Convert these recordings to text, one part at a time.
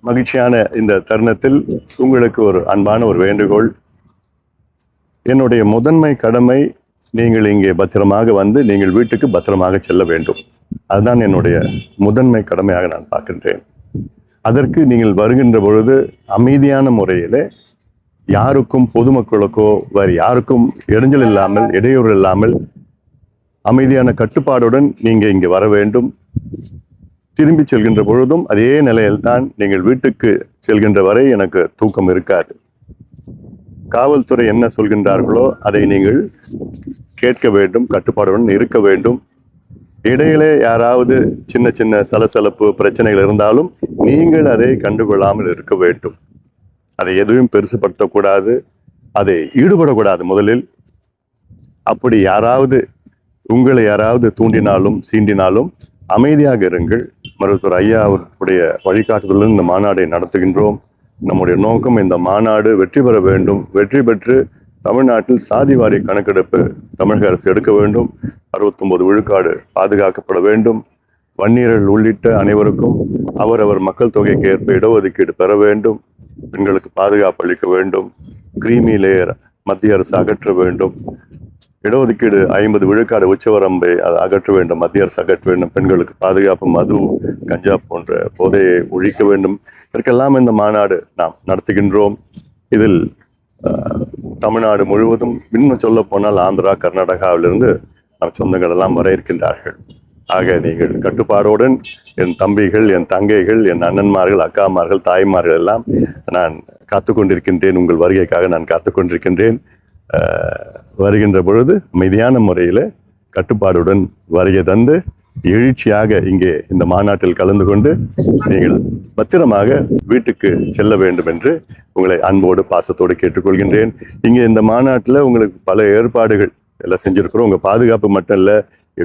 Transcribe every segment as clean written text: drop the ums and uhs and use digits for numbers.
மகிழ்ச்சியான இந்த தருணத்தில் உங்களுக்கு ஒரு அன்பான ஒரு வேண்டுகோள். என்னுடைய முதன்மை கடமை, நீங்கள் இங்கே பத்திரமாக வந்து நீங்கள் வீட்டுக்கு பத்திரமாக செல்ல வேண்டும். அதுதான் என்னுடைய முதன்மை கடமையாக நான் பார்க்கின்றேன். அதற்கு நீங்கள் வருகின்ற பொழுது அமைதியான முறையிலே, யாருக்கும் பொதுமக்களுக்கோ வேறு யாருக்கும் இடைஞ்சல் இல்லாமல், இடையூறு இல்லாமல், அமைதியான கட்டுப்பாடுடன் நீங்க இங்கே வர வேண்டும். திரும்பி செல்கின்ற பொழுதும் அதே நிலையில்தான் நீங்கள் வீட்டுக்கு செல்கின்ற வரை எனக்கு தூக்கம் இருக்காது. காவல்துறை என்ன சொல்கின்றார்களோ அதை நீங்கள் கேட்க வேண்டும், கட்டுப்பாடுடன் இருக்க வேண்டும். இடையிலே யாராவது சின்ன சின்ன சலசலப்பு பிரச்சனைகள் இருந்தாலும் நீங்கள் அதை கண்டுகொள்ளாமல் இருக்க வேண்டும். அதை எதுவும் பெருசுபடுத்தக்கூடாது, அதை ஈடுபடக்கூடாது முதலில். அப்படி உங்களை யாராவது தூண்டினாலும் சீண்டினாலும் அமைதியாக இருங்கள். மருத்துவர் ஐயா அவருடைய வழிகாட்டுதலுடன் இந்த மாநாடை நடத்துகின்றோம். நம்முடைய நோக்கம் இந்த மாநாடு வெற்றி பெற வேண்டும். வெற்றி பெற்று தமிழ்நாட்டில் சாதிவாரி கணக்கெடுப்பு தமிழக அரசு எடுக்க வேண்டும். 69 விழுக்காடு பாதுகாக்கப்பட வேண்டும். வன்னியர்கள் உள்ளிட்ட அனைவருக்கும் அவரவர் மக்கள் தொகைக்கு ஏற்ப இடஒதுக்கீடு பெற வேண்டும். பெண்களுக்கு பாதுகாப்பு அளிக்க வேண்டும். கிரீமி லேயர் மத்திய அரசு அகற்ற வேண்டும். இடஒதுக்கீடு 50 விழுக்காடு உச்சவரம்பை அதை அகற்ற வேண்டும், மத்திய அரசு அகற்ற வேண்டும். பெண்களுக்கு பாதுகாப்பு, மது, கஞ்சா போன்ற போதையை ஒழிக்க வேண்டும். இதற்கெல்லாம் இந்த மாநாடு நாம் நடத்துகின்றோம். இதில் தமிழ்நாடு முழுவதும், இன்னும் சொல்ல போனால் ஆந்திரா, கர்நாடகாவிலிருந்து நம் சொந்தங்கள் எல்லாம் வர இருக்கின்றார்கள். ஆக நீங்கள் கட்டுப்பாடுடன், என் தம்பிகள், என் தங்கைகள், என் அண்ணன்மார்கள், அக்காமார்கள், தாய்மார்கள் எல்லாம் நான் காத்து கொண்டிருக்கின்றேன். உங்கள் வருகைக்காக நான் காத்து கொண்டிருக்கின்றேன். வருகின்ற பொழுது அமைதியான முறையில் கட்டுப்பாடுடன் வருகை தந்து எழுச்சியாக இங்கே இந்த மாநாட்டில் கலந்து கொண்டு நீங்கள் பத்திரமாக வீட்டுக்கு செல்ல வேண்டும் என்று உங்களை அன்போடு பாசத்தோடு கேட்டுக்கொள்கின்றேன். இங்கே இந்த மாநாட்டில் உங்களுக்கு பல ஏற்பாடுகள் எல்லாம் செஞ்சுருக்கிறோம். உங்கள் பாதுகாப்பு மட்டும் இல்லை,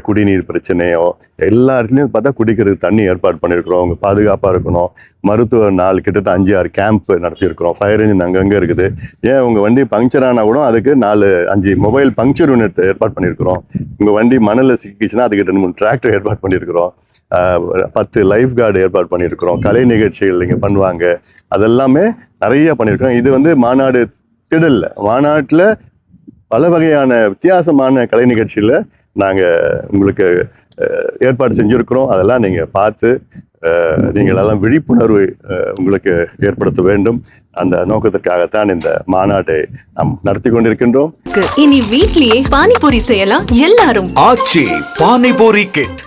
குடிநீர் பிரச்சனையோ எல்லா இடத்துலையும் பார்த்தா குடிக்கிறதுக்கு தண்ணி ஏற்பாடு பண்ணியிருக்கிறோம். அவங்க பாதுகாப்பாக இருக்கணும். மருத்துவ நாள் கிட்டத்தட்ட 5-6 கேம்ப் நடத்தியிருக்கிறோம். ஃபயர் இன்ஜின் அங்கங்கே இருக்குது. ஏன் உங்கள் வண்டி பங்க்சர் ஆனால் கூட அதுக்கு 4-5 மொபைல் பங்க்சர் யூனிட் ஏற்பாடு பண்ணியிருக்கிறோம். உங்கள் வண்டி மணலில் சிக்கிச்சுன்னா அதுக்கு 2-3 டிராக்டர் ஏற்பாடு பண்ணியிருக்கிறோம். 10 லைஃப் கார்டு ஏற்பாடு பண்ணியிருக்கிறோம். கலை நிகழ்ச்சிகள் இங்கே பண்ணுவாங்க. அதெல்லாமே நிறைய பண்ணியிருக்கிறோம். இது மாநாடு திடல்ல, மாநாட்டில் பல வகையான வித்தியாசமான கலை நிகழ்ச்சியில் நாங்கள் உங்களுக்கு ஏற்பாடு செஞ்சுருக்கிறோம். அதெல்லாம் நீங்கள் பார்த்து நீங்கள் எல்லாம் விழிப்புணர்வு உங்களுக்கு ஏற்படுத்த வேண்டும். அந்த நோக்கத்திற்காகத்தான் இந்த மாநாட்டை நாம் நடத்தி கொண்டிருக்கின்றோம். இனி வீட்லயே பானிபூரி செய்யலாம் எல்லாரும். ஆச்சி பானிபூரி கிட்.